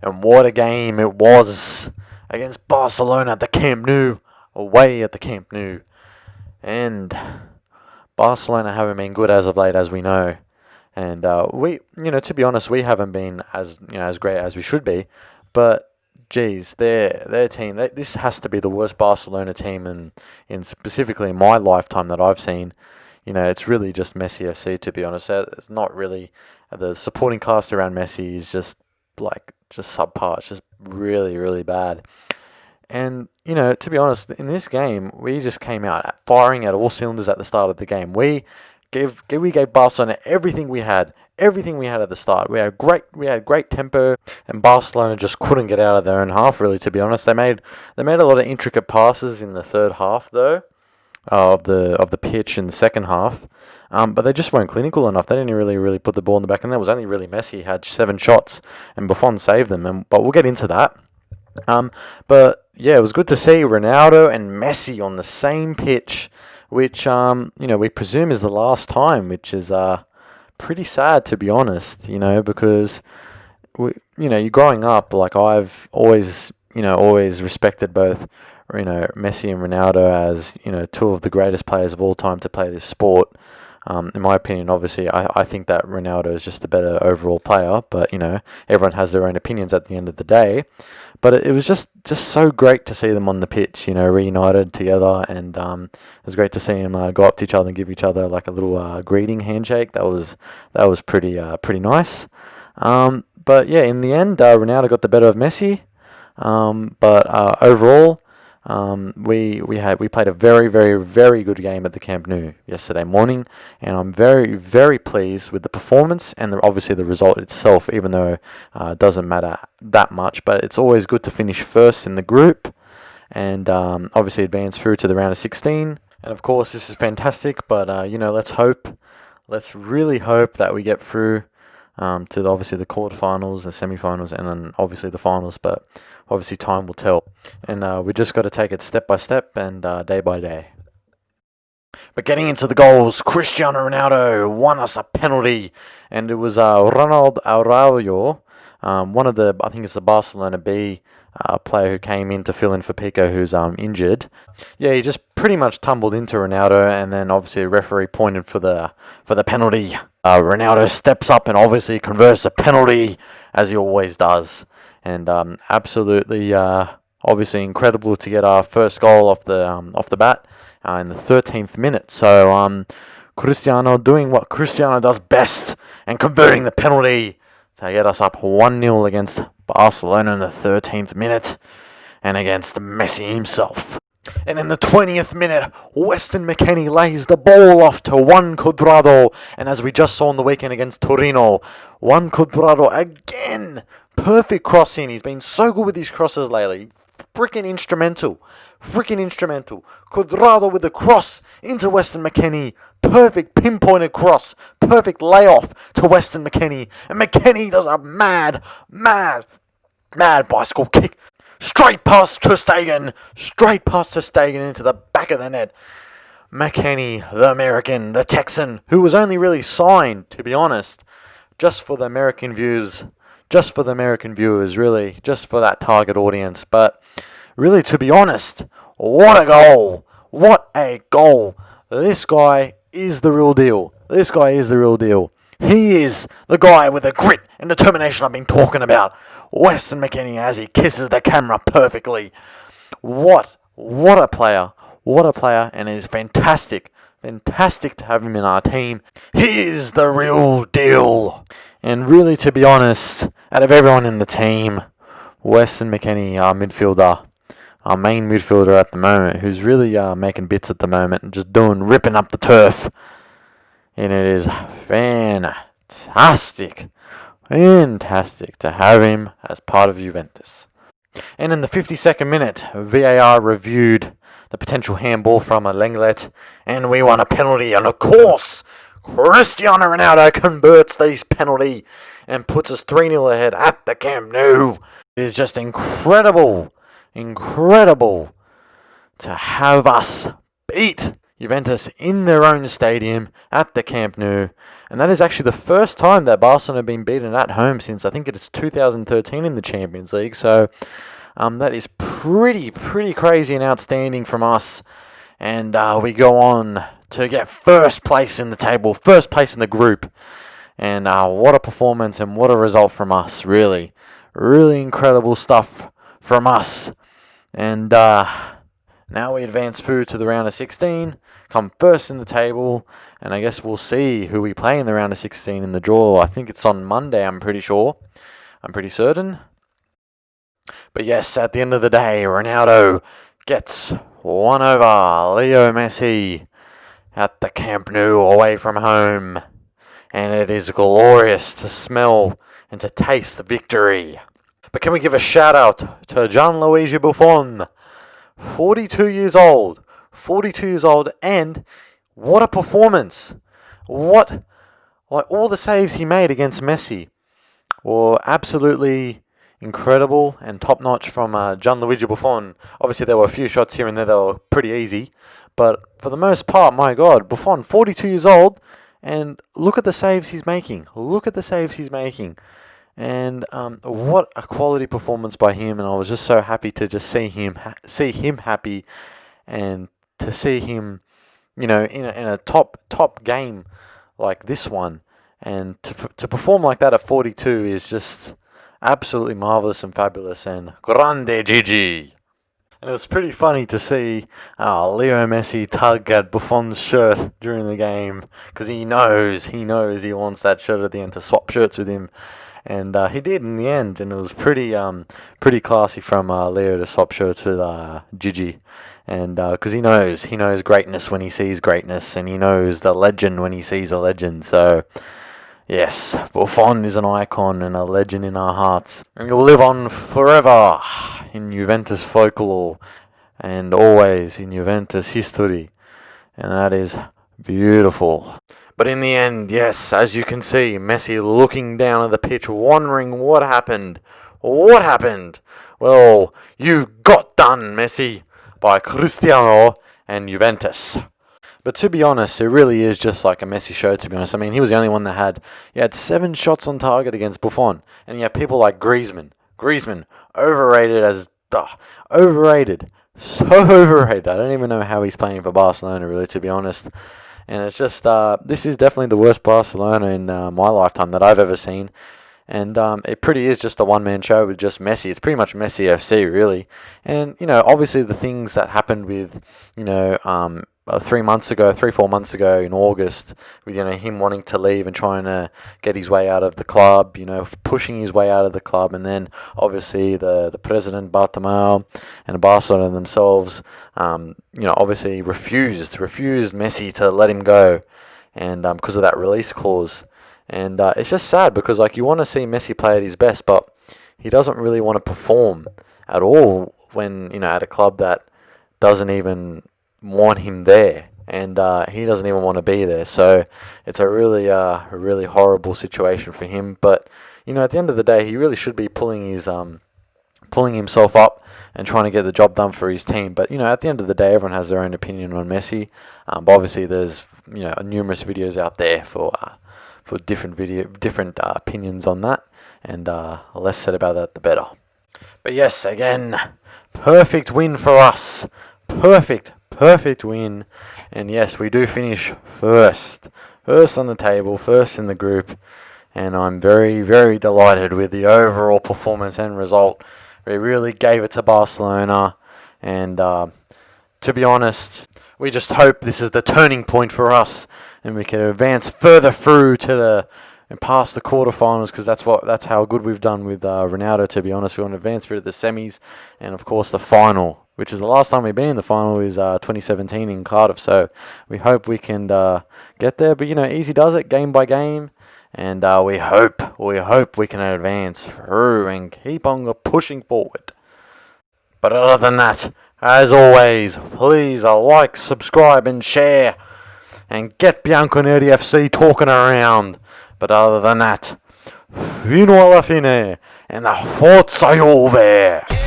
And what a game it was against Barcelona at the Camp Nou, away at the Camp Nou. And Barcelona haven't been good as of late, as we know. And to be honest, we haven't been as great as we should be. But geez, their team. This has to be the worst Barcelona team in specifically in my lifetime that I've seen. It's really just Messi FC, to be honest. It's not really the supporting cast around Messi is just subpar. It's just really, really bad. And to be honest, in this game, we just came out firing at all cylinders at the start of the game. We gave Barcelona everything we had at the start. We had great tempo, and Barcelona just couldn't get out of their own half. Really, to be honest, they made a lot of intricate passes in the third half, though, of the pitch in the second half. But they just weren't clinical enough. They didn't really put the ball in the back, and that was only really Messi had 7 shots, and Buffon saved them. But we'll get into that. But yeah, it was good to see Ronaldo and Messi on the same pitch, which we presume is the last time, which is pretty sad, to be honest. Because you're growing up, like I've always respected both Messi and Ronaldo as two of the greatest players of all time to play this sport. In my opinion, obviously, I think that Ronaldo is just a better overall player, but everyone has their own opinions at the end of the day. But it was just so great to see them on the pitch, reunited together, and it was great to see them go up to each other and give each other like a little greeting handshake. That was pretty nice. But yeah, in the end, Ronaldo got the better of Messi. But overall, we played a very, very, very good game at the Camp Nou yesterday morning, and I'm very, very pleased with the performance and obviously the result itself, even though it doesn't matter that much. But it's always good to finish first in the group and obviously advance through to the round of 16. And of course, this is fantastic, but let's really hope that we get through to obviously the quarterfinals, the semi-finals, and then obviously the finals. But obviously time will tell, and we just got to take it step by step and day by day. But getting into the goals, Cristiano Ronaldo won us a penalty, and it was Ronald Araujo, I think it's the Barcelona B player who came in to fill in for Pico, who's injured. Yeah, he just pretty much tumbled into Ronaldo, and then obviously the referee pointed for the penalty. Ronaldo steps up and obviously converts a penalty, as he always does. And absolutely, obviously incredible to get our first goal off the bat in the 13th minute. So Cristiano doing what Cristiano does best and converting the penalty to get us up 1-0 against Barcelona in the 13th minute and against Messi himself. And in the 20th minute, Mckennie lays the ball off to Juan Cuadrado. And as we just saw on the weekend against Torino, Juan Cuadrado again. Perfect crossing. He's been so good with his crosses lately. Freaking instrumental. Cuadrado with the cross into Mckennie. Perfect pinpointed cross. Perfect layoff to Mckennie. And Mckennie does a mad bicycle kick. Straight past Ter Stegen into the back of the net. Mckennie, the American, the Texan, who was only really signed, to be honest, just for the American viewers, really, just for that target audience. But really, to be honest, what a goal! This guy is the real deal. He is the guy with the grit and determination I've been talking about. Mckennie, as he kisses the camera perfectly. What a player. And it is fantastic to have him in our team. He is the real deal. And really, to be honest, out of everyone in the team, Mckennie, our midfielder, our main midfielder at the moment, who's really making bits at the moment and just ripping up the turf. And it is fantastic to have him as part of Juventus. And in the 52nd minute, VAR reviewed the potential handball from Lenglet, and we won a penalty. And of course, Cristiano Ronaldo converts this penalty and puts us 3-0 ahead at the Camp Nou. It is just incredible to have us beat Juventus in their own stadium at the Camp Nou. And that is actually the first time that Barcelona have been beaten at home since I think it is 2013 in the Champions League. So that is pretty crazy and outstanding from us. And we go on to get first place in the table, first place in the group. And what a performance and what a result from us, really. Really incredible stuff from us. And now we advance through to the round of 16, come first in the table, and I guess we'll see who we play in the round of 16 in the draw. I think it's on Monday, I'm pretty sure. I'm pretty certain. But yes, at the end of the day, Ronaldo gets one over Leo Messi at the Camp Nou away from home. And it is glorious to smell and to taste the victory. But can we give a shout out to Gigi Buffon? 42 years old. 42 years old, and what a performance. Like all the saves he made against Messi were absolutely incredible and top-notch from Gianluigi Buffon. Obviously, there were a few shots here and there that were pretty easy, but for the most part, my God, Buffon, 42 years old, and look at the saves he's making. Look at the saves he's making. And what a quality performance by him, and I was just so happy to just see him happy, and to see him, in a top game like this one, and to perform like that at 42 is just absolutely marvelous and fabulous, and Grande Gigi. And it was pretty funny to see Leo Messi tug at Buffon's shirt during the game, because he knows he wants that shirt at the end to swap shirts with him. And he did in the end, and it was pretty classy from Leo to swap shirts with Gigi, and because he knows greatness when he sees greatness, and he knows the legend when he sees a legend. So yes, Buffon is an icon and a legend in our hearts, and he'll live on forever in Juventus folklore and always in Juventus history, and that is beautiful. But in the end, yes, as you can see, Messi looking down at the pitch, wondering what happened. What happened? Well, you got done, Messi, by Cristiano and Juventus. But to be honest, it really is just like a Messi show, to be honest. I mean, he was the only one that had 7 shots on target against Buffon. And you have people like Griezmann. Griezmann, overrated as... overrated. So overrated. I don't even know how he's playing for Barcelona, really, to be honest. And it's just, this is definitely the worst Barcelona in my lifetime that I've ever seen. And it pretty is just a one-man show with just Messi. It's pretty much Messi FC, really. And, obviously the things that happened with, 4 months ago in August, with him wanting to leave and trying to get his way out of the club, pushing his way out of the club, and then obviously the president Bartomeu and Barcelona themselves, obviously refused Messi to let him go, and because of that release clause, and it's just sad because you want to see Messi play at his best, but he doesn't really want to perform at all when at a club that doesn't even want him there, and he doesn't even want to be there. So it's a really horrible situation for him. But at the end of the day, he really should be pulling himself up and trying to get the job done for his team. But at the end of the day, everyone has their own opinion on Messi. But obviously, there's numerous videos out there for different opinions on that, and the less said about that, the better. But yes, again, perfect win for us. Perfect win, and yes, we do finish first on the table, first in the group, and I'm very delighted with the overall performance and result. We really gave it to Barcelona, and to be honest, we just hope this is the turning point for us, and we can advance further through to and past the quarterfinals, because that's how good we've done with Ronaldo. To be honest, we want to advance through to the semis, and of course the final, which is the last time we've been in the final, is 2017 in Cardiff. So we hope we can get there. But easy does it, game by game, and we hope we can advance through and keep on pushing forward. But other than that, as always, please like, subscribe, and share, and get Bianconeri FC talking around. But other than that, fino alla fine, and the Forza Juve!